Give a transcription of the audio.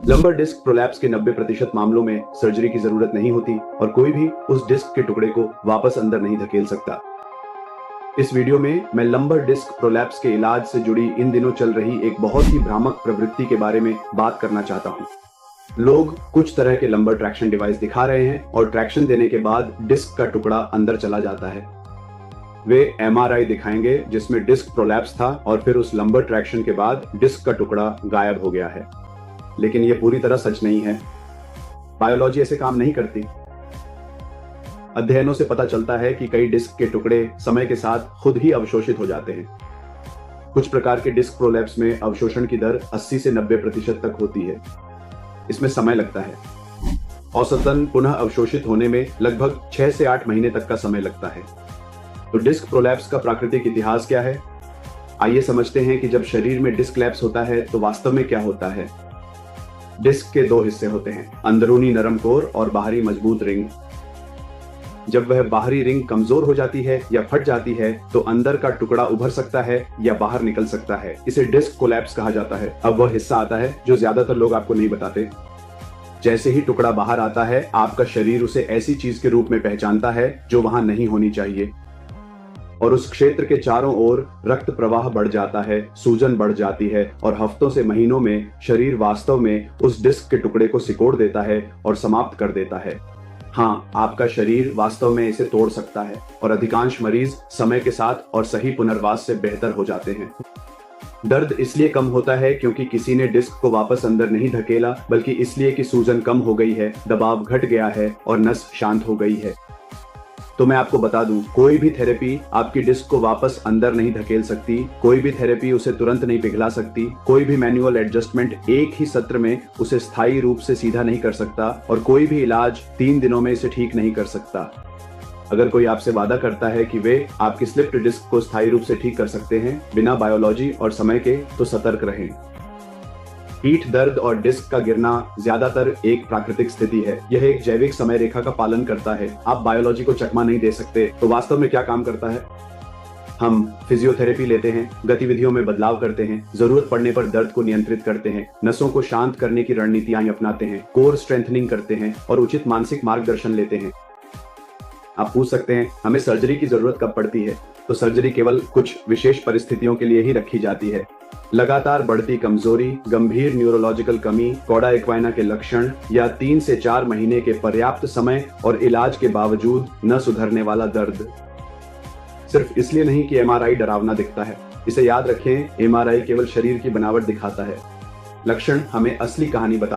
Lumbar disc prolapse के 90% मामलों में सर्जरी की जरूरत नहीं होती और कोई भी उस डिस्क के टुकड़े को वापस अंदर नहीं धकेल सकता। इस वीडियो में मैं लंबर डिस्क प्रोलैप्स के इलाज से जुड़ी इन दिनों चल रही एक बहुत ही भ्रामक प्रवृत्ति के बारे में बात करना चाहता हूँ। लोग कुछ तरह के लंबर ट्रैक्शन डिवाइस दिखा रहे हैं और ट्रैक्शन देने के बाद डिस्क का टुकड़ा अंदर चला जाता है। वे एमआरआई दिखाएंगे जिसमें डिस्क प्रोलैप्स था और फिर उस लंबर ट्रैक्शन के बाद डिस्क का टुकड़ा गायब हो गया है। लेकिन यह पूरी तरह सच नहीं है। बायोलॉजी ऐसे काम नहीं करती। अध्ययनों से पता चलता है कि कई डिस्क के टुकड़े समय के साथ खुद ही अवशोषित हो जाते हैं। कुछ प्रकार के डिस्क प्रोलैप्स में अवशोषण की दर 80 से 90% तक होती है। इसमें समय लगता है। औसतन पुनः अवशोषित होने में लगभग 6 से 8 महीने तक का समय लगता है। तो डिस्क प्रोलैप्स का प्राकृतिक इतिहास क्या है? आइए समझते हैं कि जब शरीर में डिस्क लैप्स होता है तो वास्तव में क्या होता है। डिस्क के 2 हिस्से होते हैं, अंदरूनी नरम कोर और बाहरी मजबूत रिंग। जब वह बाहरी रिंग कमजोर हो जाती है या फट जाती है तो अंदर का टुकड़ा उभर सकता है या बाहर निकल सकता है। इसे डिस्क कोलैप्स कहा जाता है। अब वह हिस्सा आता है जो ज्यादातर लोग आपको नहीं बताते। जैसे ही टुकड़ा बाहर आता है, आपका शरीर उसे ऐसी चीज के रूप में पहचानता है जो वहां नहीं होनी चाहिए और उस क्षेत्र के चारों ओर रक्त प्रवाह बढ़ जाता है, सूजन बढ़ जाती है और हफ्तों से महीनों में शरीर वास्तव में उस डिस्क के टुकड़े को सिकोड़ देता है और समाप्त कर देता है। हाँ, आपका शरीर वास्तव में इसे तोड़ सकता है और अधिकांश मरीज समय के साथ और सही पुनर्वास से बेहतर हो जाते हैं। दर्द इसलिए कम होता है क्योंकि किसी ने डिस्क को वापस अंदर नहीं धकेला, बल्कि इसलिए कि सूजन कम हो गई है, दबाव घट गया है और नस शांत हो गई है। तो मैं आपको बता दूं, कोई भी थेरेपी आपकी डिस्क को वापस अंदर नहीं धकेल सकती, कोई भी थेरेपी उसे तुरंत नहीं पिघला सकती, कोई भी मैनुअल एडजस्टमेंट एक ही सत्र में उसे स्थायी रूप से सीधा नहीं कर सकता और कोई भी इलाज 3 दिनों में इसे ठीक नहीं कर सकता। अगर कोई आपसे वादा करता है कि वे आपकी स्लिप्ड डिस्क को स्थायी रूप से ठीक कर सकते हैं बिना बायोलॉजी और समय के, तो सतर्क रहें। पीठ दर्द और डिस्क का गिरना ज्यादातर एक प्राकृतिक स्थिति है। यह एक जैविक समय रेखा का पालन करता है। आप बायोलॉजी को चकमा नहीं दे सकते। तो वास्तव में क्या काम करता है? हम फिजियोथेरेपी लेते हैं, गतिविधियों में बदलाव करते हैं, जरूरत पड़ने पर दर्द को नियंत्रित करते हैं, नसों को शांत करने की रणनीतियां अपनाते हैं, कोर स्ट्रेंथनिंग करते हैं और उचित मानसिक मार्गदर्शन लेते हैं। आप पूछ सकते हैं, हमें सर्जरी की जरूरत कब पड़ती है? तो सर्जरी केवल कुछ विशेष परिस्थितियों के लिए ही रखी जाती है। लगातार बढ़ती कमजोरी, गंभीर न्यूरोलॉजिकल कमी, कौड़ा इक्वाइना के लक्षण या 3 से 4 महीने के पर्याप्त समय और इलाज के बावजूद न सुधरने वाला दर्द। सिर्फ इसलिए नहीं कि एमआरआई डरावना दिखता है। इसे याद रखें, एमआरआई केवल शरीर की बनावट दिखाता है। लक्षण हमें असली कहानी बताते हैं।